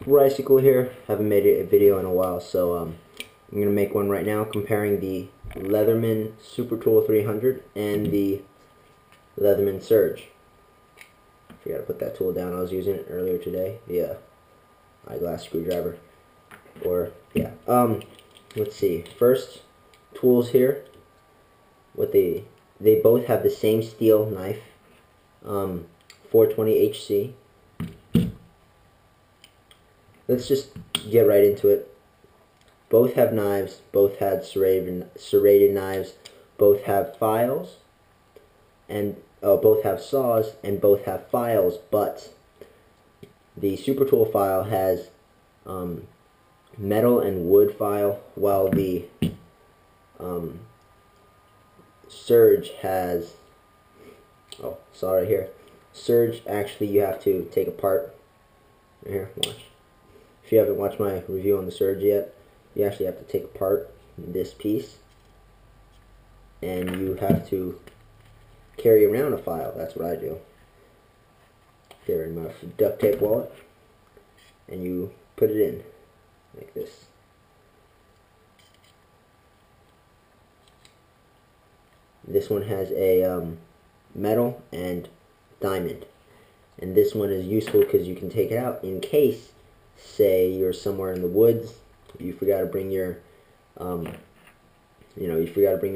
Bicycle here. Haven't made a video in a while, so I'm gonna make one right now comparing the Leatherman Supertool 300 and the Leatherman Surge. Forgot to put that tool down. I was using it earlier today. The eyeglass screwdriver. Let's see. First, tools here. They both have the same steel knife. 420 HC. Let's just get right into it. Both have knives, both had serrated knives, both have files, and both have saws, and both have files, but the Supertool file has metal and wood file, while the Surge has, saw right here. Surge, actually, you have to take apart. Here, watch. If you haven't watched my review on the Surge yet, you actually have to take apart this piece, and you have to carry around a file. That's what I do. Carry my duct tape wallet, and you put it in like this. This one has a metal and diamond, and this one is useful because you can take it out in case, say, you're somewhere in the woods, you forgot to bring your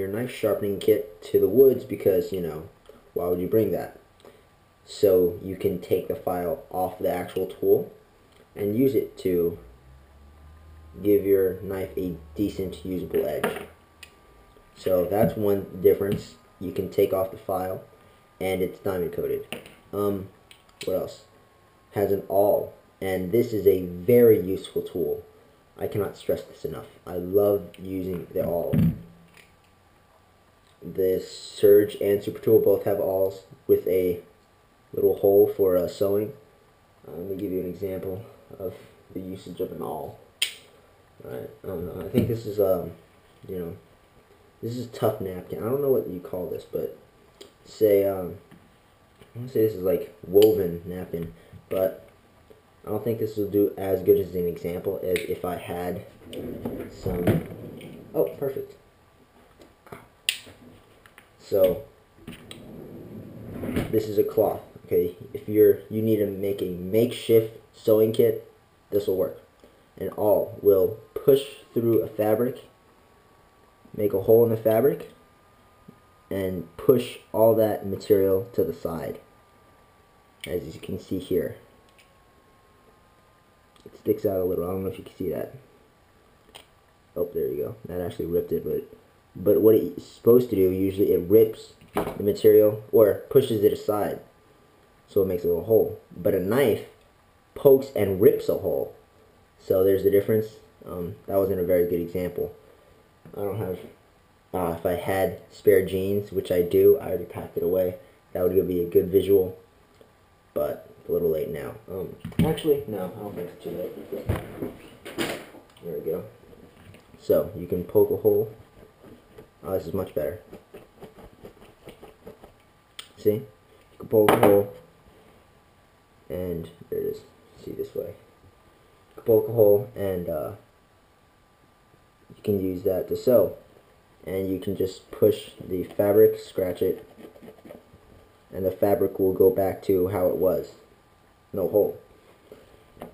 knife sharpening kit to the woods because, why would you bring that? So you can take the file off the actual tool and use it to give your knife a decent usable edge. So that's one difference. You can take off the file, and it's diamond coated. What else? Has an awl, and this is a very useful tool. I cannot stress this enough. I love using the awl. The Surge and Supertool both have awls with a little hole for sewing. Let me give you an example of the usage of an awl. Alright, I think this is this is tough napkin. I don't know what you call this, but say I want to say this is like woven napkin, but I don't think this will do as good as an example as if I had some. Oh, perfect. So this is a cloth. Okay, if you need to make a makeshift sewing kit, this will work. An awl will push through a fabric, make a hole in the fabric, and push all that material to the side, as you can see here. It sticks out a little. I don't know if you can see that. Oh, there you go. That actually ripped it, but what it's supposed to do, usually it rips the material or pushes it aside, so it makes a little hole. But a knife pokes and rips a hole. So there's the difference. That wasn't a very good example. I don't have, if I had spare jeans, which I do, I already packed it away. That would be a good visual, but it's a little late now. Actually, no, I don't think it's too late. There we go. So, you can poke a hole. Oh, this is much better. See? You can poke a hole, and there it is. See this way. You can poke a hole, and you can use that to sew. And you can just push the fabric, scratch it, and the fabric will go back to how it was. No hole.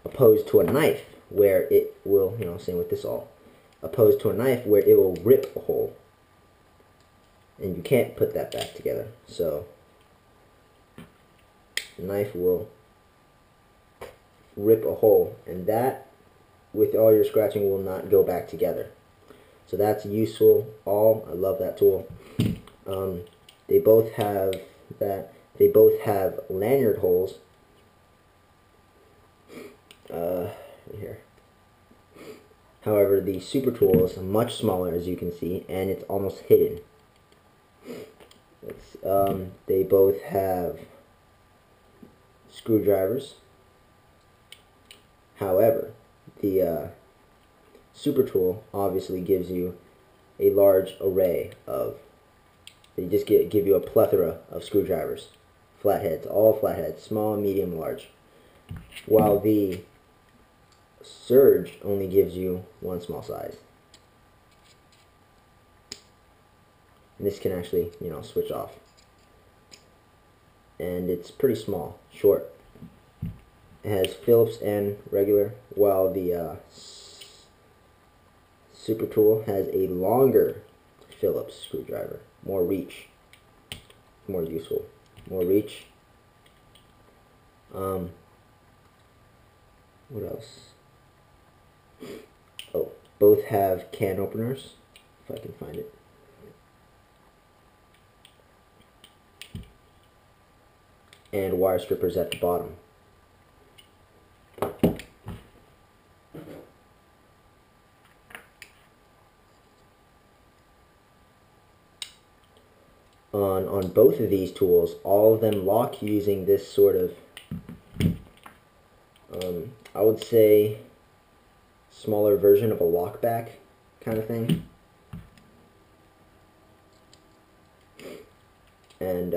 Opposed to a knife, where it will, same with this awl. Opposed to a knife where it will rip a hole. And you can't put that back together. So, the knife will rip a hole, and that, with all your scratching, will not go back together. So that's useful. I love that tool. They both have that. They both have lanyard holes. Here. However, the Supertool is much smaller, as you can see, and it's almost hidden. They both have screwdrivers. However, the Supertool obviously gives you a large array of, they just give you a plethora of screwdrivers. Flatheads, all flatheads, small, medium, large. While the Surge only gives you one small size. And this can actually, you know, switch off. And it's pretty small, short. It has Phillips and regular, while the Supertool has a longer Phillips screwdriver. More reach. More useful. More reach. What else? Oh, both have can openers, if I can find it. And wire strippers at the bottom. On both of these tools, all of them lock using this sort of, I would say, smaller version of a lockback kind of thing. And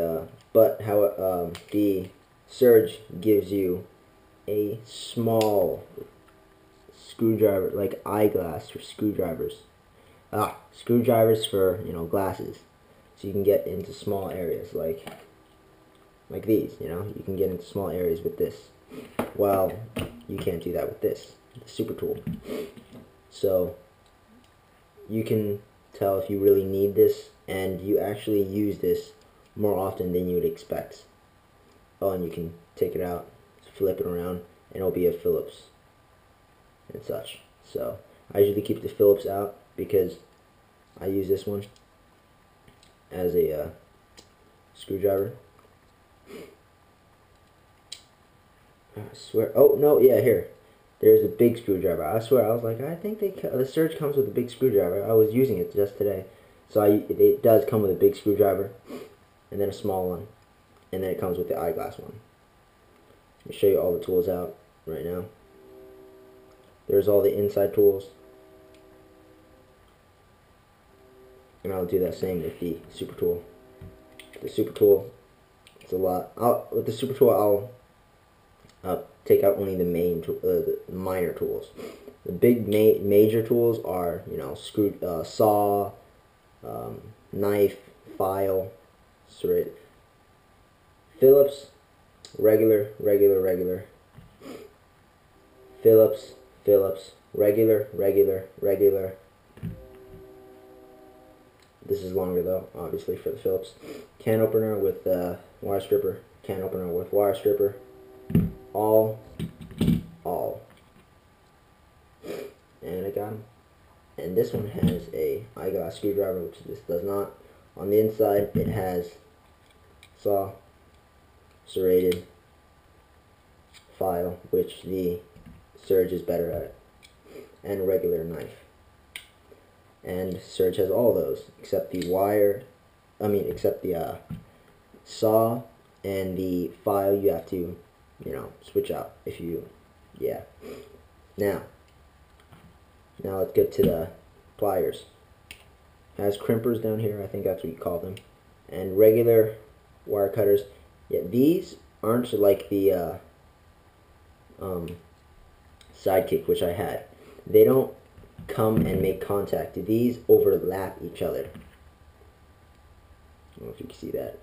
but how the Surge gives you a small screwdriver, like eyeglass for screwdrivers. Screwdrivers for, you know, glasses. So you can get into small areas like these, you know. You can get into small areas with this. Well, you can't do that with this, the Supertool. So you can tell if you really need this, and you actually use this more often than you would expect. Oh, and you can take it out, flip it around, and it'll be a Phillips and such. So I usually keep the Phillips out because I use this one as a screwdriver. I swear. Oh no, yeah, here. There's a big screwdriver. I swear, I was like, I think the Surge comes with a big screwdriver. I was using it just today, so it does come with a big screwdriver, and then a small one, and then it comes with the eyeglass one. Let me show you all the tools out right now. There's all the inside tools, and I'll do that same with the Supertool. The Supertool, it's a lot. With the Supertool, I'll take out only the minor tools. The big major tools are, you know, saw, knife, file, serrated. Phillips, regular. Phillips, regular. This is longer though, obviously, for the Phillips. Can opener with wire stripper. Can opener with wire stripper. All. And I got them. And this one has a eyeglass screwdriver, which this does not. On the inside, it has saw, serrated, file, which the Surge is better at, and a regular knife. And Surge has all those, except the saw and the file. You have to, you know, switch out if you, yeah. Now let's get to the pliers. It has crimpers down here, I think that's what you call them, and regular wire cutters. Yeah, these aren't like the Sidekick, which I had. They don't come and make contact. These overlap each other. I don't know if you can see that.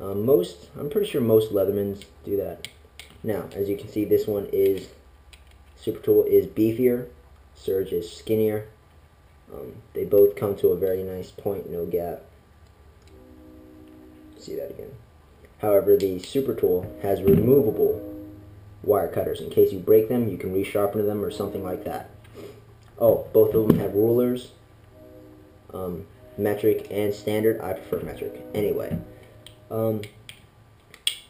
I'm pretty sure most Leathermans do that. Now, as you can see, this one is, Supertool is beefier, Surge is skinnier. They both come to a very nice point, no gap. See that again. However, the Supertool has removable wire cutters. In case you break them, you can resharpen them or something like that. Oh, both of them have rulers, metric and standard. I prefer metric. Anyway,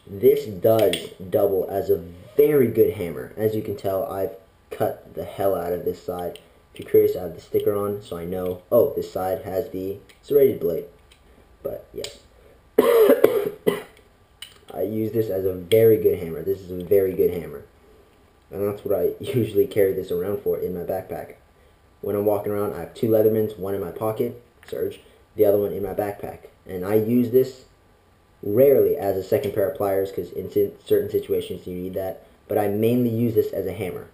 this does double as a very good hammer. As you can tell, I've cut the hell out of this side. If you're curious, I have the sticker on, so I know, oh, this side has the serrated blade. But, yes. I use this as a very good hammer. This is a very good hammer. And that's what I usually carry this around for in my backpack. When I'm walking around, I have two Leathermans, one in my pocket, Surge, the other one in my backpack. And I use this rarely as a second pair of pliers, because in certain situations you need that. but I mainly use this as a hammer.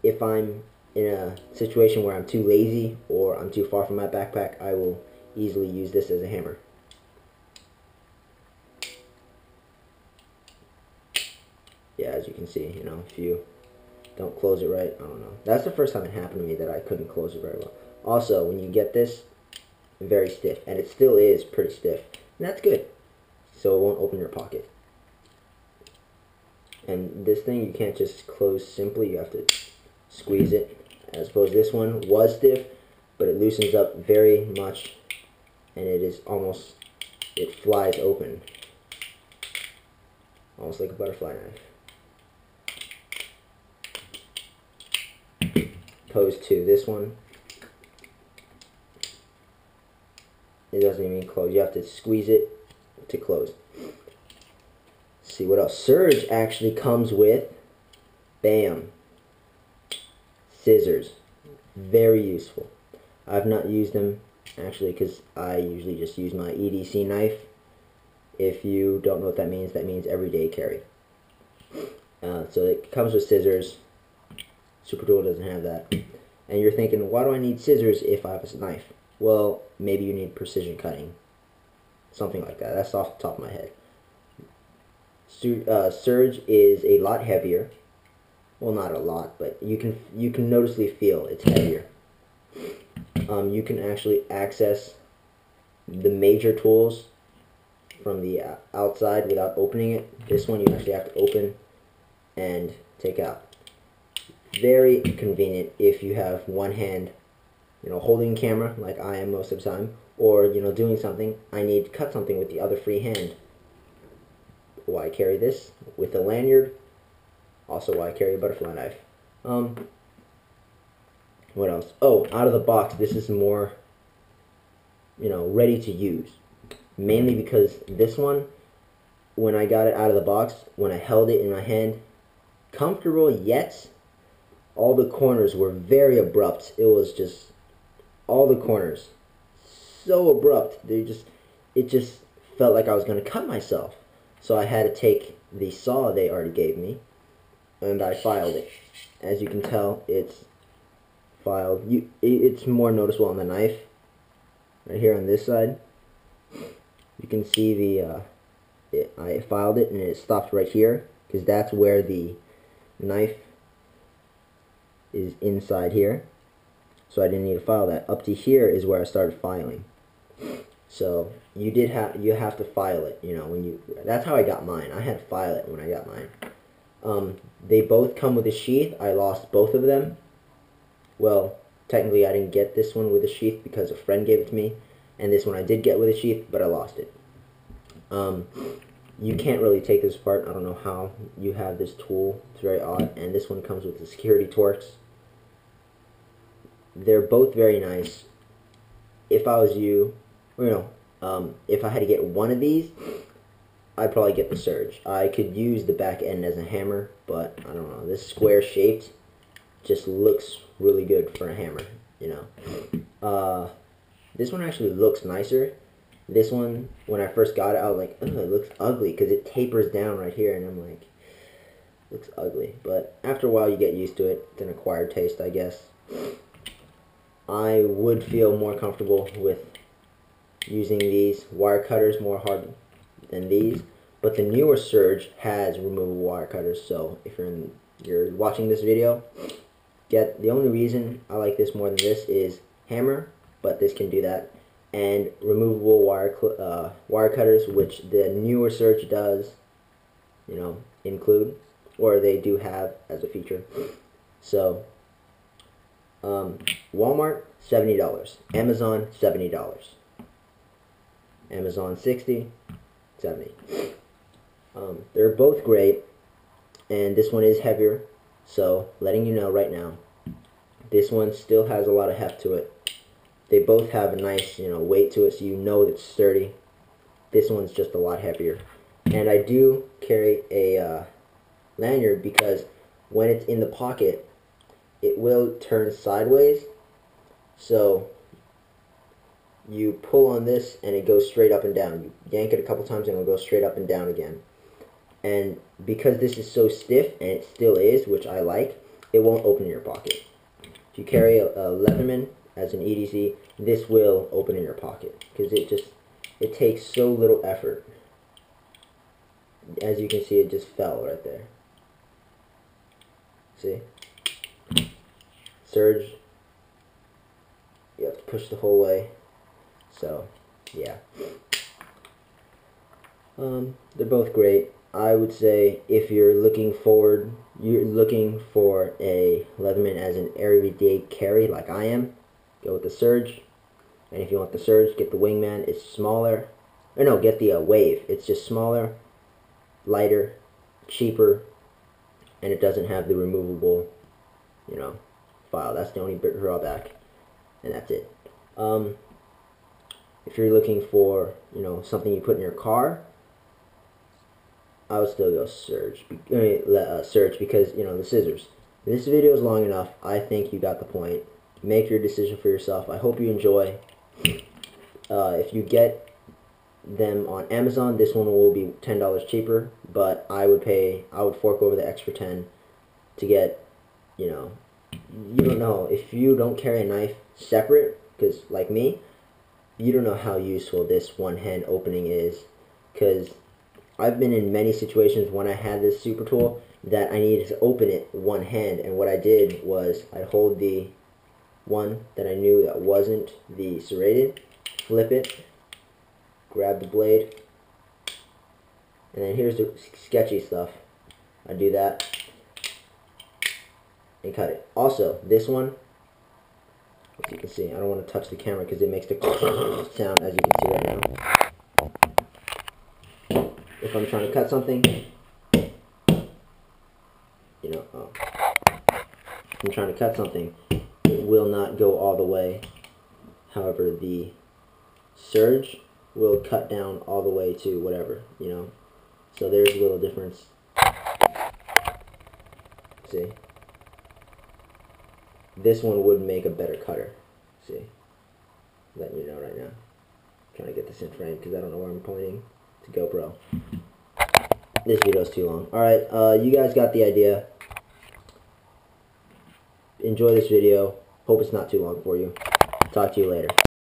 If I'm in a situation where I'm too lazy or I'm too far from my backpack, I will easily use this as a hammer. Yeah, as you can see, you know, if you don't close it right, I don't know. That's the first time it happened to me that I couldn't close it very well. Also, when you get this, very stiff, and it still is pretty stiff, and that's good, so it won't open your pocket. And this thing, you can't just close simply, you have to squeeze it, as opposed to this one was stiff, but it loosens up very much, and it is almost, it flies open, almost like a butterfly knife. Opposed to this one, it doesn't even close. You have to squeeze it to close. Let's see what else. Surge actually comes with, bam, scissors. Very useful. I've not used them actually because I usually just use my EDC knife. If you don't know what that means everyday carry. So it comes with scissors. Supertool doesn't have that. And you're thinking, why do I need scissors if I have a knife? Well, maybe you need precision cutting. Something like that. That's off the top of my head. Surge is a lot heavier. Well, not a lot, but you can noticeably feel it's heavier. You can actually access the major tools from the outside without opening it. This one you actually have to open and take out. Very convenient if you have one hand, you know, holding camera like I am most of the time, or, you know, doing something. I need to cut something with the other free hand. Why carry this with a lanyard? Also why carry a butterfly knife. What else? Oh, out of the box, this is more, you know, ready to use. Mainly because this one, when I got it out of the box, when I held it in my hand, comfortable, yet all the corners were very abrupt. It was just, all the corners, so abrupt. It just felt like I was going to cut myself. So I had to take the saw they already gave me, and I filed it. As you can tell, it's filed. It's more noticeable on the knife. Right here on this side, you can see I filed it and it stopped right here, because that's where the knife is, inside here. So I didn't need to file that. Up to here is where I started filing. So you have to file it, you know, that's how I got mine. I had to file it when I got mine. They both come with a sheath. I lost both of them. Well, technically I didn't get this one with a sheath because a friend gave it to me, and this one I did get with a sheath, but I lost it. You can't really take this apart. I don't know how you have this tool. It's very odd. And this one comes with the security torques. They're both very nice. If I was you, you know, if I had to get one of these, I'd probably get the Surge. I could use the back end as a hammer, but I don't know. This square shaped just looks really good for a hammer, you know. This one actually looks nicer. This one, when I first got it, I was like, oh, it looks ugly, because it tapers down right here, and I'm like, looks ugly. But after a while, you get used to it. It's an acquired taste, I guess. I would feel more comfortable with using these wire cutters more hard than these, but the newer Surge has removable wire cutters, so if you're watching this video, the only reason I like this more than this is hammer, but this can do that, and removable wire cutters, which the newer Surge does, you know, include, or they do have as a feature. So Walmart, $70. Amazon, $70. Amazon, $60, $70. They're both great, and this one is heavier, so letting you know right now, this one still has a lot of heft to it. They both have a nice, you know, weight to it, so you know it's sturdy. This one's just a lot heavier. And I do carry a lanyard because when it's in the pocket, it will turn sideways. So you pull on this and it goes straight up and down. You yank it a couple times and it'll go straight up and down again. And because this is so stiff, and it still is, which I like, it won't open in your pocket. If you carry a Leatherman as an EDC, this will open in your pocket, because it takes so little effort. As you can see, it just fell right there. See? Surge. You have to push the whole way. So, yeah. They're both great. I would say if you're looking for a Leatherman as an everyday carry like I am, go with the Surge. And if you want the Surge, get the Wingman. It's smaller. Or no, get the Wave. It's just smaller, lighter, cheaper, and it doesn't have the removable, file. That's the only drawback, and that's it. If you're looking for, something you put in your car, I would still go Surge. Surge because, the scissors. This video is long enough. I think you got the point. Make your decision for yourself. I hope you enjoy. If you get them on Amazon, this one will be $10 cheaper, but I would fork over the extra 10 to get, you don't know, if you don't carry a knife separate, because like me, you don't know how useful this one-hand opening is, because I've been in many situations when I had this super tool that I needed to open it one hand, and what I did was I'd hold the one that I knew that wasn't the serrated, flip it, grab the blade, and then here's the sketchy stuff. I do that and cut it. Also, this one, as you can see, I don't want to touch the camera because it makes the sound, as you can see right now. If I'm trying to cut something, if I'm trying to cut something, it will not go all the way. However, the Surge will cut down all the way to whatever, So there's a little difference. See? This one would make a better cutter. See? Letting you know right now. I'm trying to get this in frame because I don't know where I'm pointing to GoPro. This video is too long. Alright, you guys got the idea. Enjoy this video. Hope it's not too long for you. Talk to you later.